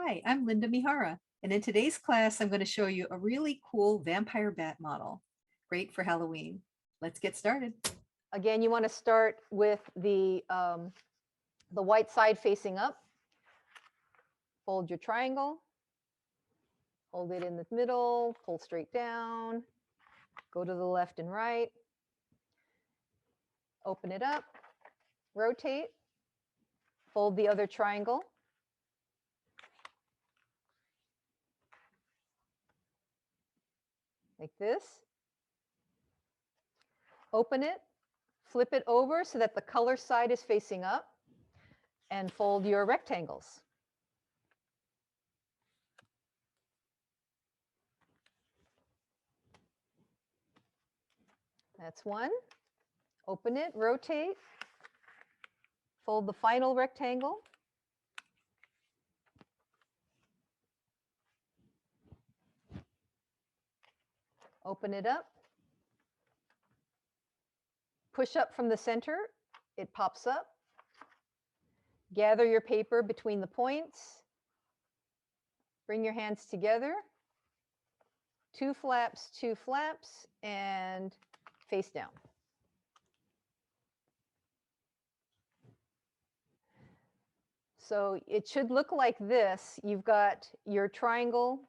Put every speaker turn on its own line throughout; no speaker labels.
Hi, I'm Linda Mihara, and in today's class, I'm going to show you a really cool vampire bat model. Great for Halloween. Let's get started.
Again, you want to start with the white side facing up. Fold your triangle. Hold it in the middle, pull straight down, go to the left and right. Open it up, rotate, fold the other triangle. Like this. Open it, flip it over so that the color side is facing up, and fold your rectangles. That's one. Open it, rotate, fold the final rectangle. Open it up. Push up from the center, it pops up. Gather your paper between the points. Bring your hands together. Two flaps, and face down. So it should look like this. You've got your triangle,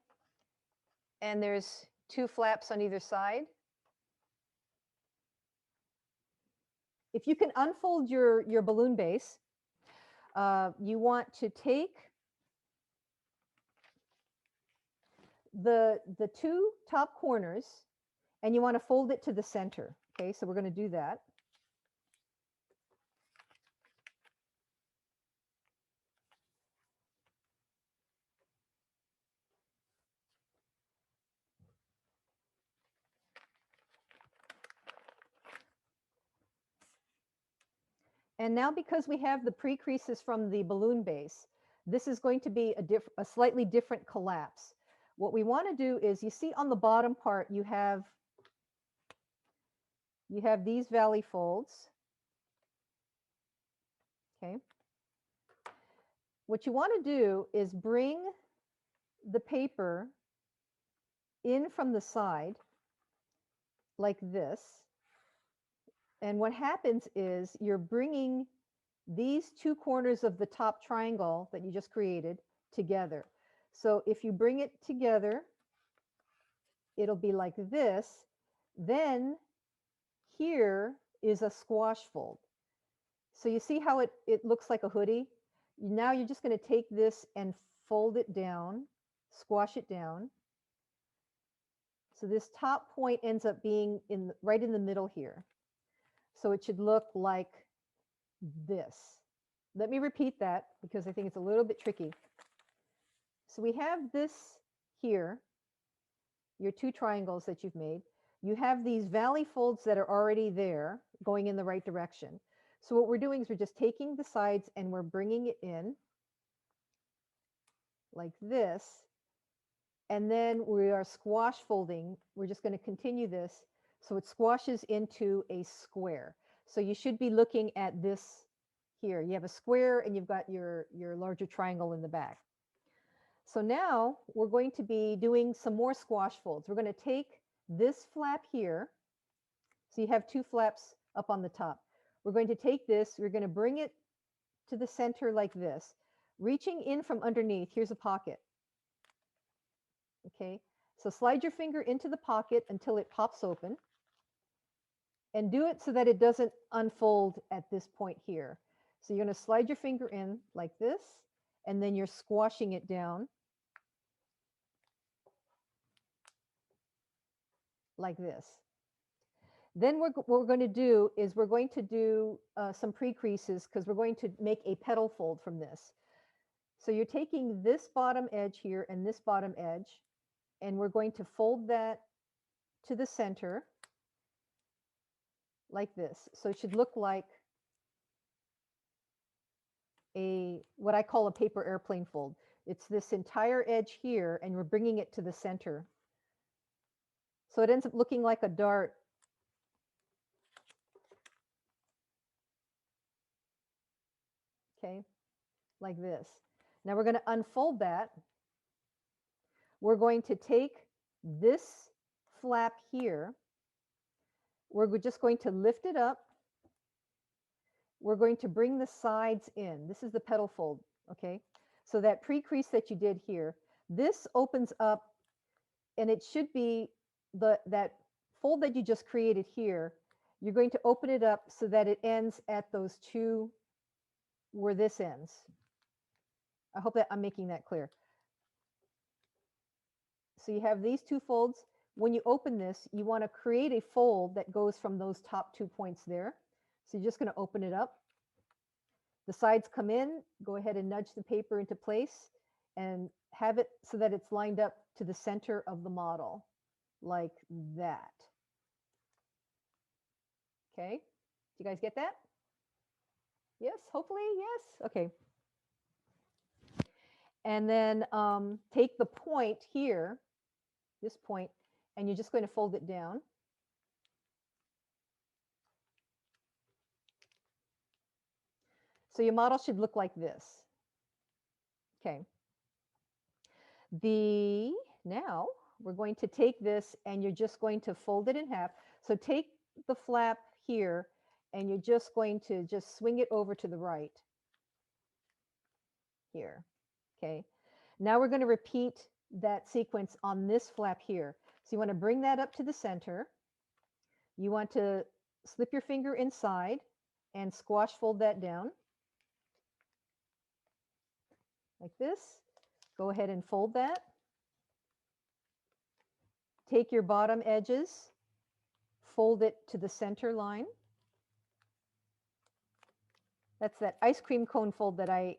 and there's two flaps on either side. If you can unfold your balloon base, you want to take the two top corners, and you want to fold it to the center. Okay, so we're going to do that. And now, because we have the pre-creases from the balloon base, this is going to be a slightly different collapse. What we want to do is, you see on the bottom part, you have these valley folds. Okay. What you want to do is bring the paper in from the side like this. And what happens is you're bringing these two corners of the top triangle that you just created together. So if you bring it together, it'll be like this. Then here is a squash fold. So you see how it looks like a hoodie? Now you're just going to take this and fold it down, squash it down. So this top point ends up being right in the middle here. So it should look like this. Let me repeat that because I think it's a little bit tricky. So we have this here, your two triangles that you've made. You have these valley folds that are already there going in the right direction. So what we're doing is we're just taking the sides and we're bringing it in like this. And then we are squash folding. We're just going to continue this. So it squashes into a square. So you should be looking at this here. You have a square and you've got your larger triangle in the back. So now we're going to be doing some more squash folds. We're going to take this flap here. So you have two flaps up on the top. We're going to take this, we're going to bring it to the center like this. Reaching in from underneath, here's a pocket. Okay, so slide your finger into the pocket until it pops open. And do it so that it doesn't unfold at this point here. So you're going to slide your finger in like this, and then you're squashing it down like this. Then what we're going to do is we're going to do some pre-creases because we're going to make a petal fold from this. So you're taking this bottom edge here and this bottom edge, and we're going to fold that to the center like this. So it should look like what I call a paper airplane fold. It's this entire edge here, and we're bringing it to the center. So it ends up looking like a dart. Okay, like this. Now we're going to unfold that. We're going to take this flap here. We're just going to lift it up. We're going to bring the sides in. This is the petal fold, okay? So that pre-crease that you did here, this opens up, and it should be that fold that you just created here. You're going to open it up so that it ends at those two where this ends. I hope that I'm making that clear. So you have these two folds. When you open this, you want to create a fold that goes from those top 2 points there. So you're just going to open it up. The sides come in, go ahead and nudge the paper into place and have it so that it's lined up to the center of the model, like that. Okay, do you guys get that? Yes, hopefully, yes. Okay. And then take the point here, this point, and you're just going to fold it down. So your model should look like this. Okay. Now we're going to take this and you're just going to fold it in half. So take the flap here and you're just going to just swing it over to the right here. Okay. Now we're going to repeat that sequence on this flap here. So you want to bring that up to the center. You want to slip your finger inside and squash fold that down like this. Go ahead and fold that. Take your bottom edges, fold it to the center line. That's that ice cream cone fold that I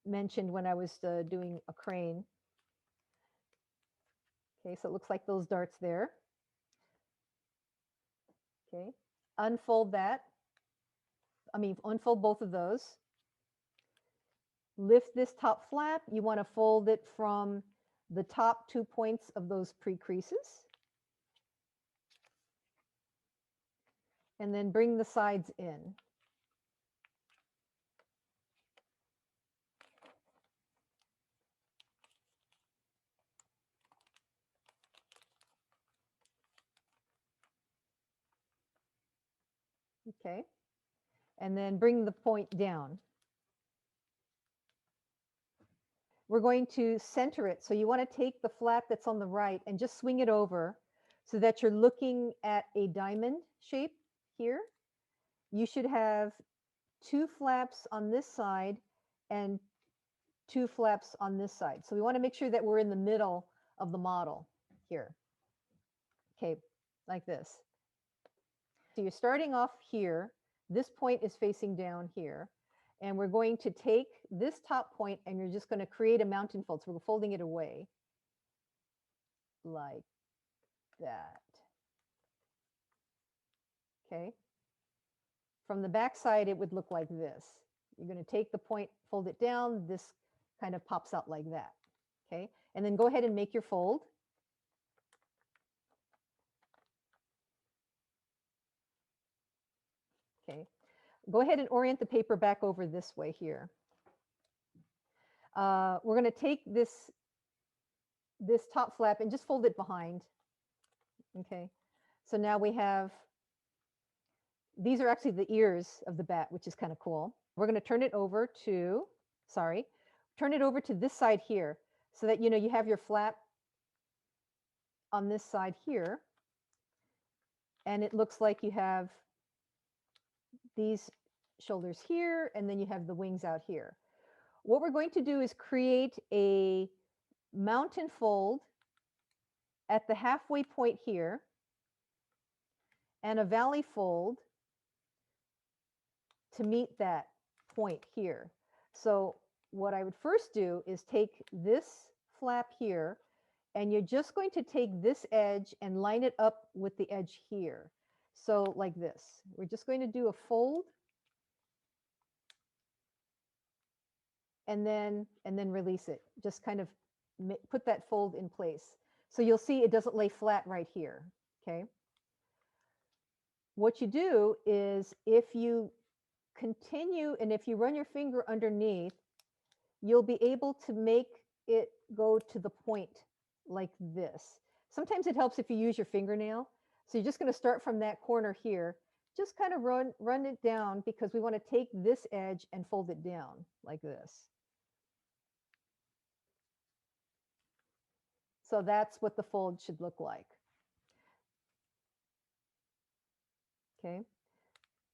mentioned when I was doing a crane. Okay, so it looks like those darts there. Okay, unfold that. Unfold both of those. Lift this top flap. You want to fold it from the top 2 points of those pre-creases. And then bring the sides in. Okay, and then bring the point down. We're going to center it. So you want to take the flap that's on the right and just swing it over so that you're looking at a diamond shape here. You should have 2 flaps on this side and 2 flaps on this side. So we want to make sure that we're in the middle of the model here. Okay, like this. So you're starting off here. This point is facing down here. And we're going to take this top point and you're just going to create a mountain fold. So we're folding it away like that. Okay. From the back side, it would look like this. You're going to take the point, fold it down. This kind of pops out like that. Okay. And then go ahead and make your fold. Okay. Go ahead and orient the paper back over this way here. We're going to take this top flap and just fold it behind. Okay. So now we have, these are actually the ears of the bat, which is kind of cool. We're going to turn it over to, turn it over to this side here so that, you have your flap on this side here. And it looks like you have these shoulders here, and then you have the wings out here. What we're going to do is create a mountain fold at the halfway point here and a valley fold to meet that point here. So what I would first do is take this flap here, and you're just going to take this edge and line it up with the edge here. So like this. We're just going to do a fold and then release it. Just kind of put that fold in place. So you'll see it doesn't lay flat right here. Okay. What you do is if you continue and if you run your finger underneath, you'll be able to make it go to the point like this. Sometimes it helps if you use your fingernail. So you're just going to start from that corner here. Just kind of run it down because we want to take this edge and fold it down like this. So that's what the fold should look like. Okay,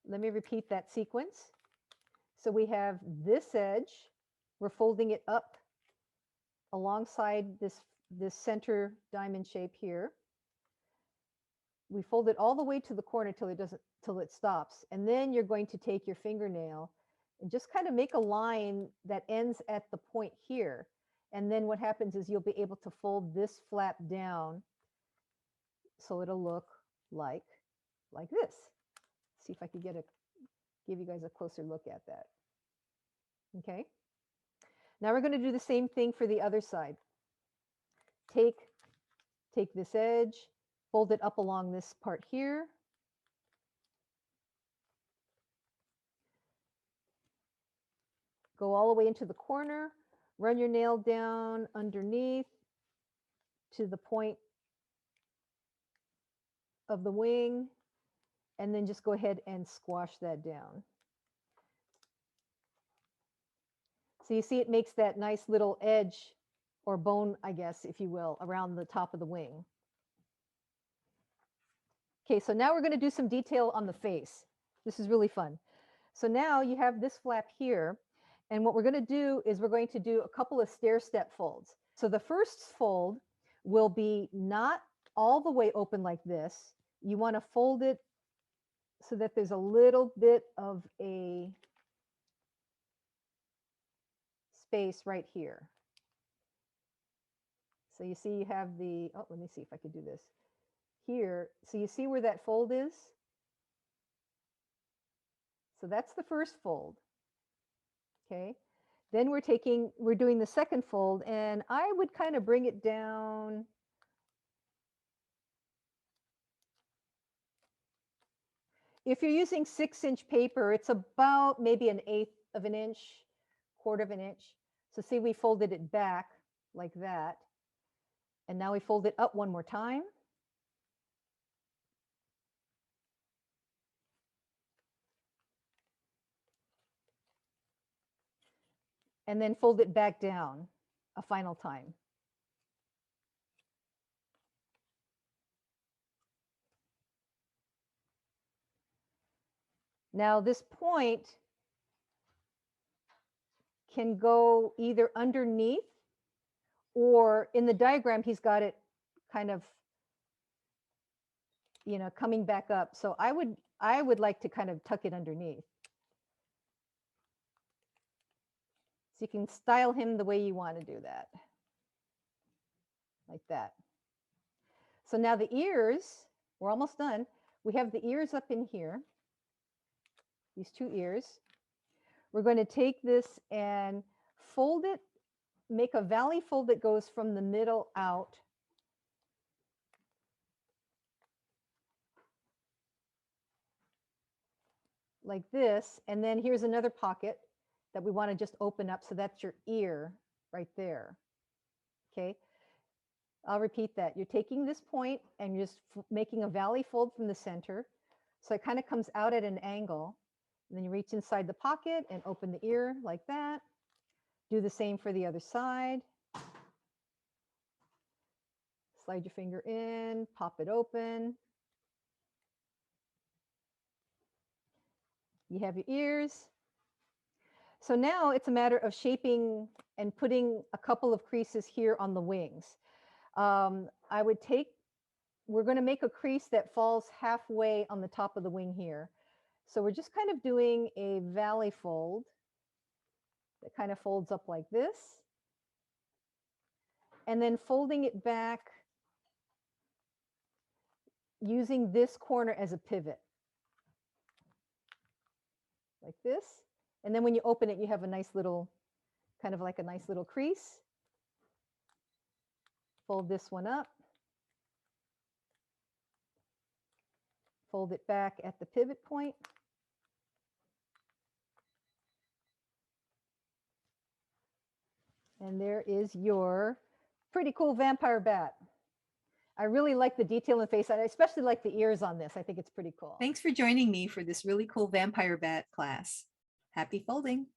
let me repeat that sequence. So we have this edge, we're folding it up alongside this center diamond shape here. We fold it all the way to the corner till it stops. And then you're going to take your fingernail and just kind of make a line that ends at the point here. And then what happens is you'll be able to fold this flap down so it'll look like this. See if I could give you guys a closer look at that. Okay. Now we're going to do the same thing for the other side. Take this edge, fold it up along this part here. Go all the way into the corner, run your nail down underneath to the point of the wing, and then just go ahead and squash that down. So you see it makes that nice little edge or bone, I guess, if you will, around the top of the wing. Okay, so now we're going to do some detail on the face. This is really fun. So now you have this flap here, and what we're going to do is we're going to do a couple of stair-step folds. So the first fold will be not all the way open like this. You want to fold it so that there's a little bit of a space right here. So you see you have the, oh, let me see if I could do this here. So you see where that fold is? So that's the first fold. Okay. Then we're doing the second fold, and I would kind of bring it down. If you're using 6-inch paper, it's about maybe 1/8 of an inch, 1/4 of an inch. So see, we folded it back like that. And now we fold it up one more time. And then fold it back down a final time. Now this point can go either underneath, or in the diagram, he's got it kind of, you know, coming back up. So I would like to kind of tuck it underneath. So you can style him the way you want to do that. Like that. So now the ears, we're almost done. We have the ears up in here, these 2 ears. We're going to take this and fold it, make a valley fold that goes from the middle out. Like this. And then here's another pocket that we want to just open up. So that's your ear right there. Okay. I'll repeat that. You're taking this point and you're just making a valley fold from the center. So it kind of comes out at an angle. And then you reach inside the pocket and open the ear like that. Do the same for the other side. Slide your finger in, pop it open. You have your ears. So now it's a matter of shaping and putting a couple of creases here on the wings. We're going to make a crease that falls halfway on the top of the wing here. So we're just kind of doing a valley fold that kind of folds up like this. And then folding it back using this corner as a pivot. Like this. And then when you open it, you have a nice little, kind of like a nice little crease. Fold this one up. Fold it back at the pivot point. And there is your pretty cool vampire bat. I really like the detail in the face. I especially like the ears on this. I think it's pretty cool.
Thanks for joining me for this really cool vampire bat class. Happy folding.